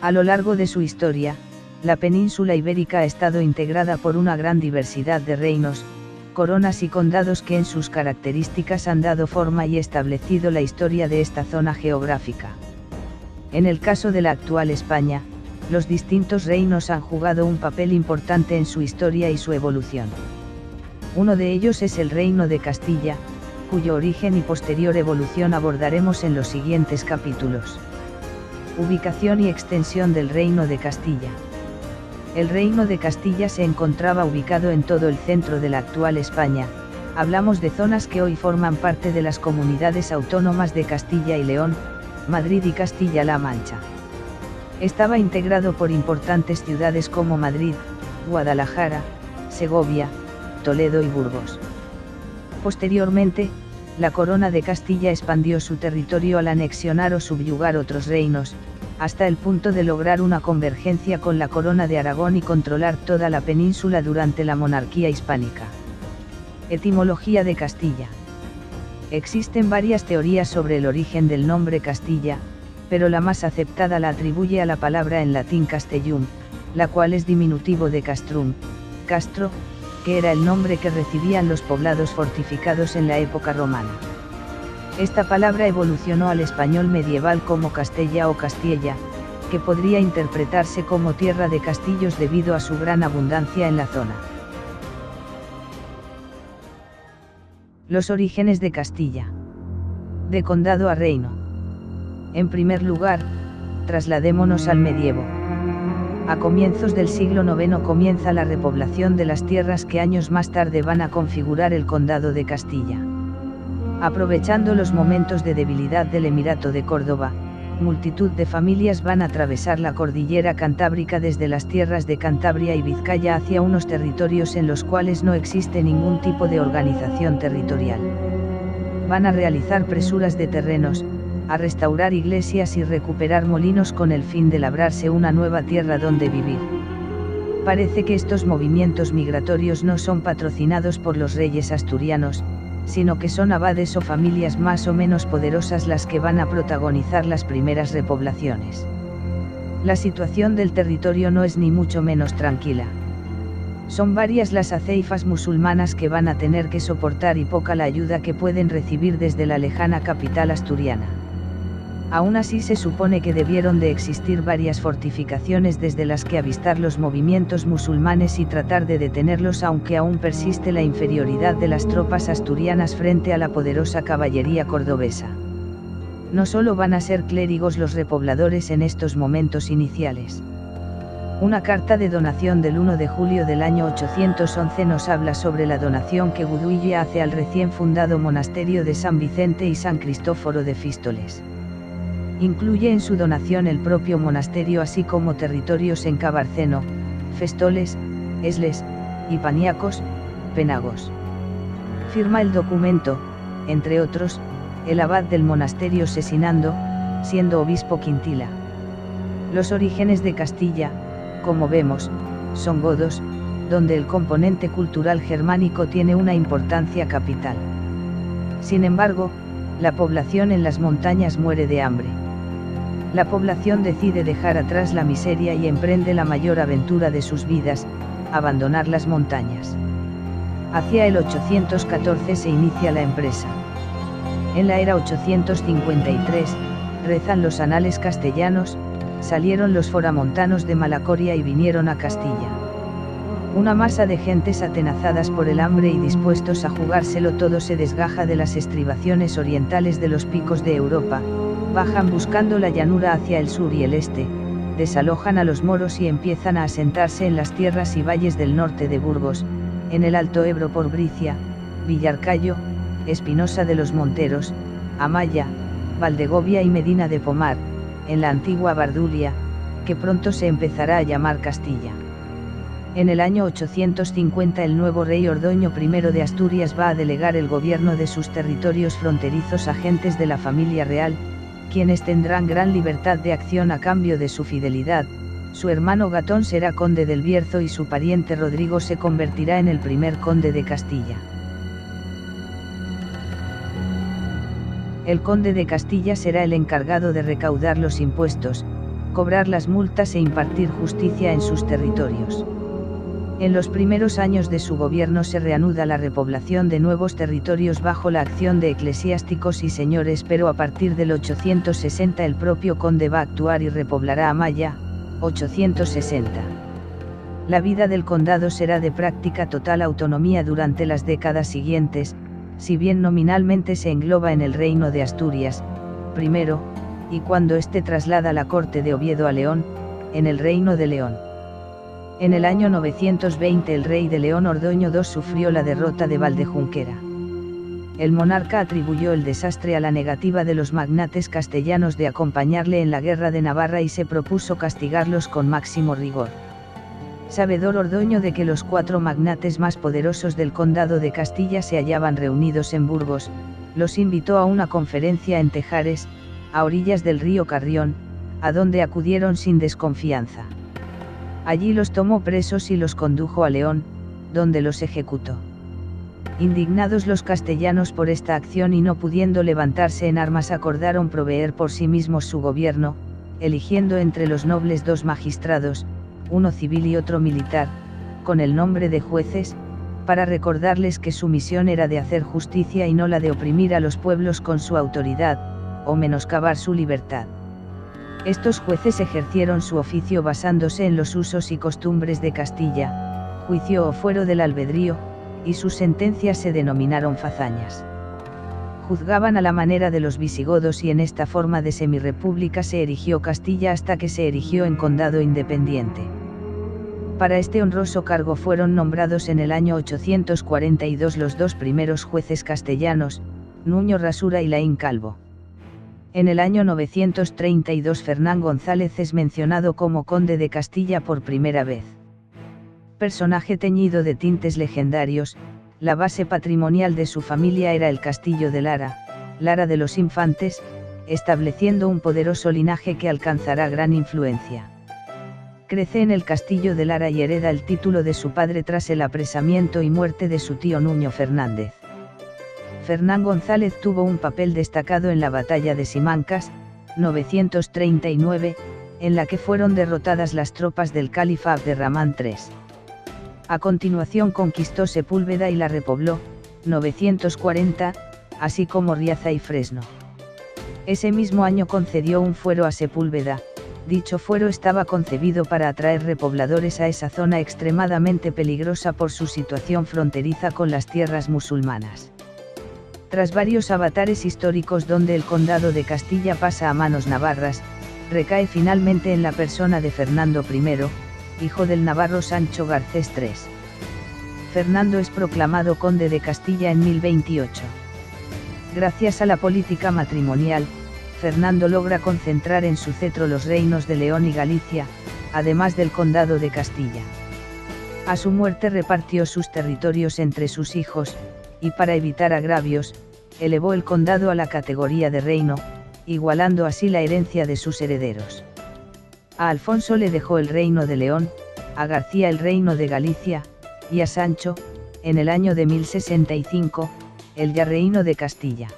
A lo largo de su historia, la península ibérica ha estado integrada por una gran diversidad de reinos, coronas y condados que en sus características han dado forma y establecido la historia de esta zona geográfica. En el caso de la actual España, los distintos reinos han jugado un papel importante en su historia y su evolución. Uno de ellos es el Reino de Castilla, cuyo origen y posterior evolución abordaremos en los siguientes capítulos. Ubicación y extensión del Reino de Castilla. El Reino de Castilla se encontraba ubicado en todo el centro de la actual España. Hablamos de zonas que hoy forman parte de las comunidades autónomas de Castilla y León, Madrid y Castilla-La Mancha. Estaba integrado por importantes ciudades como Madrid, Guadalajara, Segovia, Toledo y Burgos. Posteriormente, la Corona de Castilla expandió su territorio al anexionar o subyugar otros reinos, hasta el punto de lograr una convergencia con la Corona de Aragón y controlar toda la península durante la monarquía hispánica. Etimología de Castilla. Existen varias teorías sobre el origen del nombre Castilla, pero la más aceptada la atribuye a la palabra en latín castellum, la cual es diminutivo de castrum, castro, que era el nombre que recibían los poblados fortificados en la época romana. Esta palabra evolucionó al español medieval como Castella o Castiella, que podría interpretarse como tierra de castillos debido a su gran abundancia en la zona. Los orígenes de Castilla. De condado a reino. En primer lugar, trasladémonos al medievo. A comienzos del siglo IX comienza la repoblación de las tierras que años más tarde van a configurar el condado de Castilla. Aprovechando los momentos de debilidad del Emirato de Córdoba, multitud de familias van a atravesar la cordillera cantábrica desde las tierras de Cantabria y Vizcaya hacia unos territorios en los cuales no existe ningún tipo de organización territorial. Van a realizar presuras de terrenos, a restaurar iglesias y recuperar molinos con el fin de labrarse una nueva tierra donde vivir. Parece que estos movimientos migratorios no son patrocinados por los reyes asturianos, sino que son abades o familias más o menos poderosas las que van a protagonizar las primeras repoblaciones. La situación del territorio no es ni mucho menos tranquila. Son varias las aceifas musulmanas que van a tener que soportar y poca la ayuda que pueden recibir desde la lejana capital asturiana. Aún así se supone que debieron de existir varias fortificaciones desde las que avistar los movimientos musulmanes y tratar de detenerlos, aunque aún persiste la inferioridad de las tropas asturianas frente a la poderosa caballería cordobesa. No solo van a ser clérigos los repobladores en estos momentos iniciales. Una carta de donación del 1 de julio del año 811 nos habla sobre la donación que Guduilla hace al recién fundado monasterio de San Vicente y San Cristóforo de Fístoles. Incluye en su donación el propio monasterio así como territorios en Cabarceno, Festoles, Esles, y Paniacos, Penagos. Firma el documento, entre otros, el abad del monasterio Sesinando, siendo obispo Quintila. Los orígenes de Castilla, como vemos, son godos, donde el componente cultural germánico tiene una importancia capital. Sin embargo, la población en las montañas muere de hambre. La población decide dejar atrás la miseria y emprende la mayor aventura de sus vidas, abandonar las montañas. Hacia el 814 se inicia la empresa. En la era 853, rezan los anales castellanos, salieron los foramontanos de Malacoria y vinieron a Castilla. Una masa de gentes atenazadas por el hambre y dispuestos a jugárselo todo se desgaja de las estribaciones orientales de los picos de Europa, bajan buscando la llanura hacia el sur y el este, desalojan a los moros y empiezan a asentarse en las tierras y valles del norte de Burgos, en el Alto Ebro por Bricia, Villarcayo, Espinosa de los Monteros, Amaya, Valdegovia y Medina de Pomar, en la antigua Bardulia, que pronto se empezará a llamar Castilla. En el año 850 el nuevo rey Ordoño I de Asturias va a delegar el gobierno de sus territorios fronterizos a gentes de la familia real, quienes tendrán gran libertad de acción a cambio de su fidelidad. Su hermano Gatón será conde del Bierzo y su pariente Rodrigo se convertirá en el primer conde de Castilla. El conde de Castilla será el encargado de recaudar los impuestos, cobrar las multas e impartir justicia en sus territorios. En los primeros años de su gobierno se reanuda la repoblación de nuevos territorios bajo la acción de eclesiásticos y señores, pero a partir del 860 el propio conde va a actuar y repoblará Amaya, 860. La vida del condado será de práctica total autonomía durante las décadas siguientes, si bien nominalmente se engloba en el reino de Asturias, primero, y cuando éste traslada la corte de Oviedo a León, en el reino de León. En el año 920 el rey de León Ordoño II sufrió la derrota de Valdejunquera. El monarca atribuyó el desastre a la negativa de los magnates castellanos de acompañarle en la guerra de Navarra y se propuso castigarlos con máximo rigor. Sabedor Ordoño de que los 4 magnates más poderosos del condado de Castilla se hallaban reunidos en Burgos, los invitó a una conferencia en Tejares, a orillas del río Carrión, a donde acudieron sin desconfianza. Allí los tomó presos y los condujo a León, donde los ejecutó. Indignados los castellanos por esta acción y no pudiendo levantarse en armas acordaron proveer por sí mismos su gobierno, eligiendo entre los nobles 2 magistrados, uno civil y otro militar, con el nombre de jueces, para recordarles que su misión era de hacer justicia y no la de oprimir a los pueblos con su autoridad, o menoscabar su libertad. Estos jueces ejercieron su oficio basándose en los usos y costumbres de Castilla, juicio o fuero del albedrío, y sus sentencias se denominaron fazañas. Juzgaban a la manera de los visigodos y en esta forma de semirrepública se erigió Castilla hasta que se erigió en condado independiente. Para este honroso cargo fueron nombrados en el año 842 los 2 primeros jueces castellanos, Nuño Rasura y Laín Calvo. En el año 932 Fernán González es mencionado como conde de Castilla por primera vez. Personaje teñido de tintes legendarios, la base patrimonial de su familia era el castillo de Lara, Lara de los Infantes, estableciendo un poderoso linaje que alcanzará gran influencia. Crece en el castillo de Lara y hereda el título de su padre tras el apresamiento y muerte de su tío Nuño Fernández. Fernán González tuvo un papel destacado en la batalla de Simancas, 939, en la que fueron derrotadas las tropas del califa Abderramán III. A continuación conquistó Sepúlveda y la repobló, 940, así como Riaza y Fresno. Ese mismo año concedió un fuero a Sepúlveda. Dicho fuero estaba concebido para atraer repobladores a esa zona extremadamente peligrosa por su situación fronteriza con las tierras musulmanas. Tras varios avatares históricos donde el condado de Castilla pasa a manos navarras, recae finalmente en la persona de Fernando I, hijo del navarro Sancho Garcés III. Fernando es proclamado conde de Castilla en 1028. Gracias a la política matrimonial, Fernando logra concentrar en su cetro los reinos de León y Galicia, además del condado de Castilla. A su muerte repartió sus territorios entre sus hijos, y para evitar agravios, elevó el condado a la categoría de reino, igualando así la herencia de sus herederos. A Alfonso le dejó el reino de León, a García el reino de Galicia, y a Sancho, en el año de 1065, el ya reino de Castilla.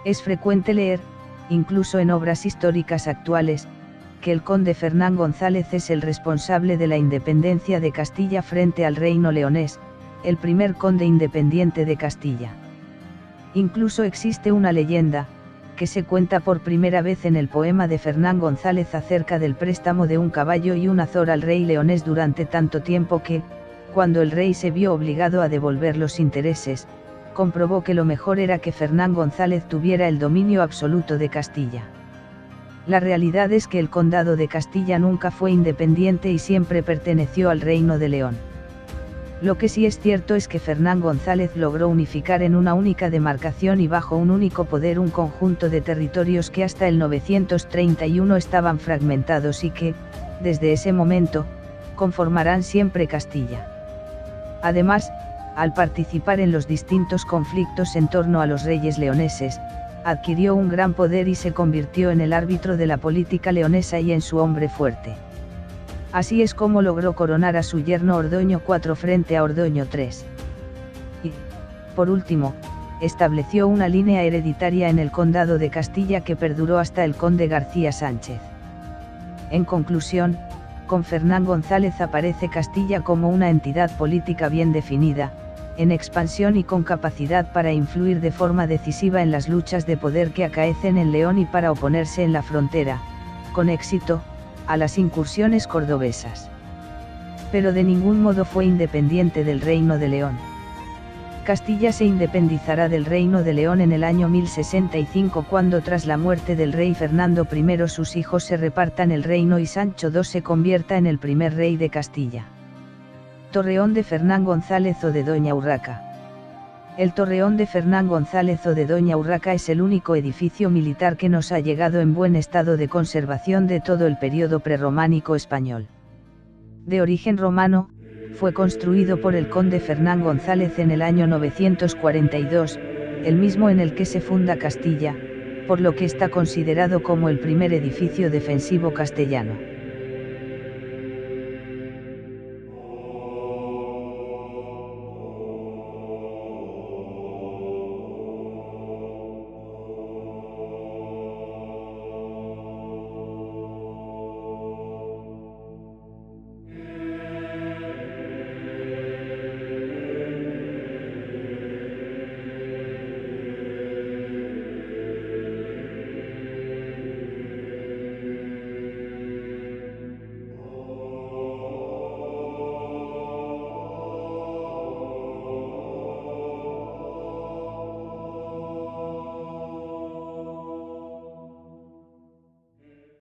Es frecuente leer, incluso en obras históricas actuales, que el conde Fernán González es el responsable de la independencia de Castilla frente al reino leonés, el primer conde independiente de Castilla. Incluso existe una leyenda, que se cuenta por primera vez en el poema de Fernán González acerca del préstamo de un caballo y un azor al rey leonés durante tanto tiempo que, cuando el rey se vio obligado a devolver los intereses, comprobó que lo mejor era que Fernán González tuviera el dominio absoluto de Castilla. La realidad es que el condado de Castilla nunca fue independiente y siempre perteneció al Reino de León. Lo que sí es cierto es que Fernán González logró unificar en una única demarcación y bajo un único poder un conjunto de territorios que hasta el 931 estaban fragmentados y que, desde ese momento, conformarán siempre Castilla. Además, al participar en los distintos conflictos en torno a los reyes leoneses, adquirió un gran poder y se convirtió en el árbitro de la política leonesa y en su hombre fuerte. Así es como logró coronar a su yerno Ordoño IV frente a Ordoño III. Y, por último, estableció una línea hereditaria en el condado de Castilla que perduró hasta el conde García Sánchez. En conclusión, con Fernán González aparece Castilla como una entidad política bien definida, en expansión y con capacidad para influir de forma decisiva en las luchas de poder que acaecen en León y para oponerse en la frontera, con éxito, a las incursiones cordobesas. Pero de ningún modo fue independiente del Reino de León. Castilla se independizará del Reino de León en el año 1065 cuando tras la muerte del rey Fernando I sus hijos se repartan el reino y Sancho II se convierta en el primer rey de Castilla. Torreón de Fernán González o de Doña Urraca. El Torreón de Fernán González o de Doña Urraca es el único edificio militar que nos ha llegado en buen estado de conservación de todo el periodo prerrománico español. De origen romano, fue construido por el conde Fernán González en el año 942, el mismo en el que se funda Castilla, por lo que está considerado como el primer edificio defensivo castellano.